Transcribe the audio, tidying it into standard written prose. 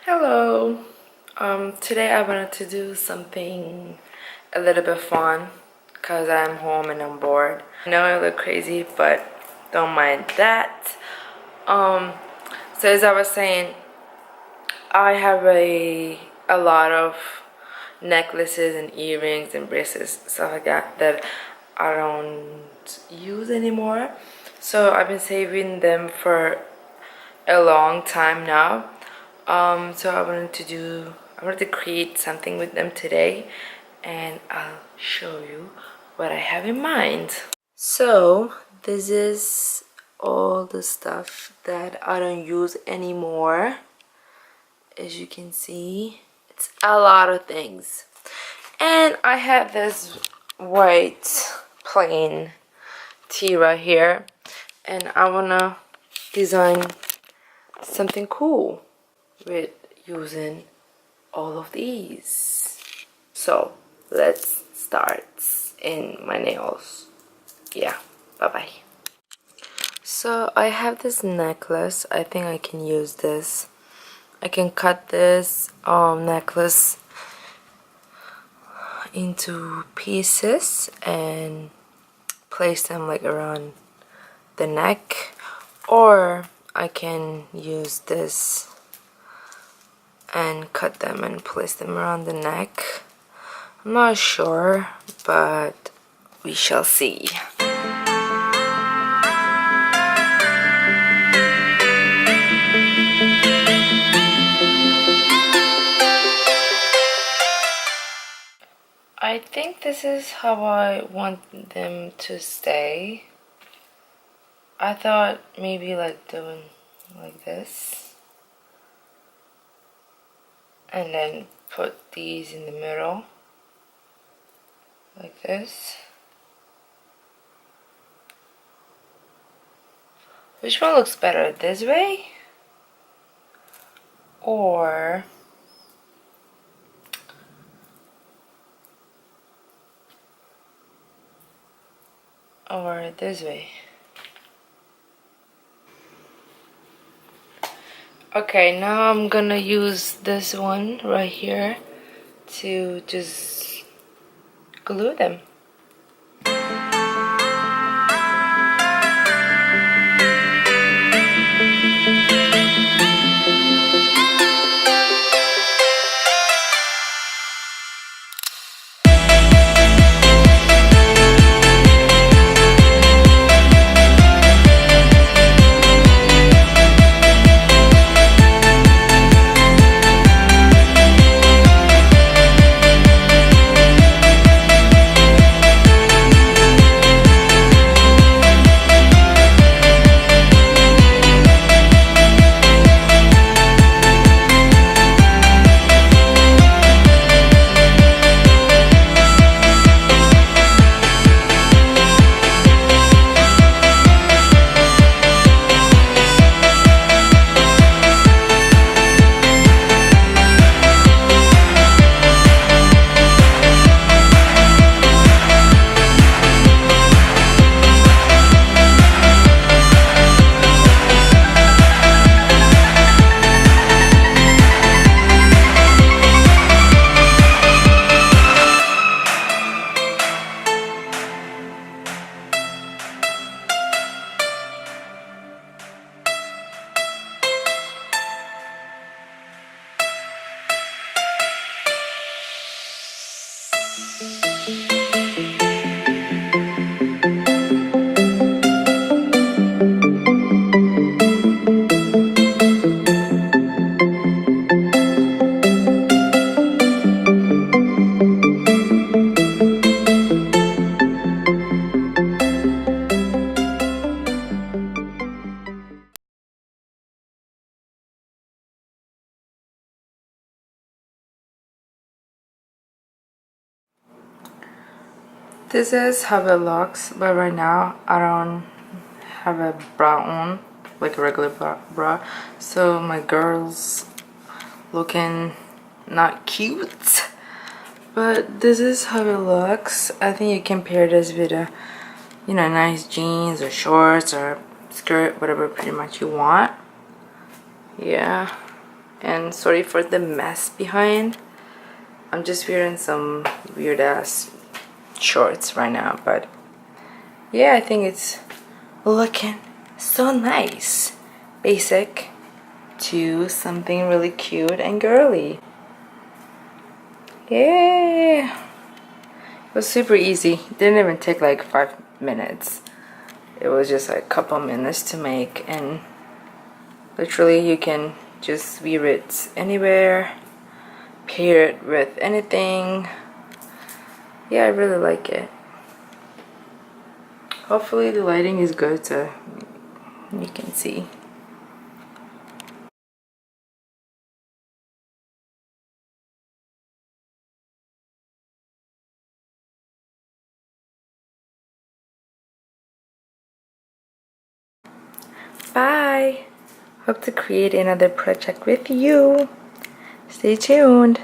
Hello. Today I wanted to do something a little bit fun because I'm home and I'm bored. I know I look crazy, but don't mind that. Um, so as I was saying, I have a lot of necklaces and earrings and bracelets, stuff like that I don't use anymore. So I've been saving them for a long time now. So I wanted to create something with them today, and I'll show you what I have in mind. So this is all the stuff that I don't use anymore. As you can see, it's a lot of things. And I have this white plain tee right here, and I wanna design something cool with using all of these. So let's start in my nails. Yeah, bye bye. So I have this necklace. I think I can use this. I can cut this necklace into pieces and place them like around the neck, or I can use this and cut them and place them around the neck. I'm not sure, but we shall see. I think this is how I want them to stay. I thought maybe like doing like this and then put these in the middle like this. Which one looks better, this way or this way? Okay, now I'm gonna use this one right here to just glue them. This is how it looks, but right now I don't have a bra on, like a regular bra, so my girl's looking not cute, but this is how it looks. I think you can pair this with a, you know, nice jeans or shorts or skirt, whatever pretty much you want. Yeah, And sorry for the mess behind. I'm just wearing some weird ass shorts right now, but yeah, I think it's looking so nice. Basic to something really cute and girly. Yeah. It was super easy. It didn't even take like 5 minutes. It was just like a couple minutes to make, and literally you can just wear it anywhere, pair it with anything. Yeah, I really like it. Hopefully the lighting is good so you can see. Bye! Hope to create another project with you. Stay tuned.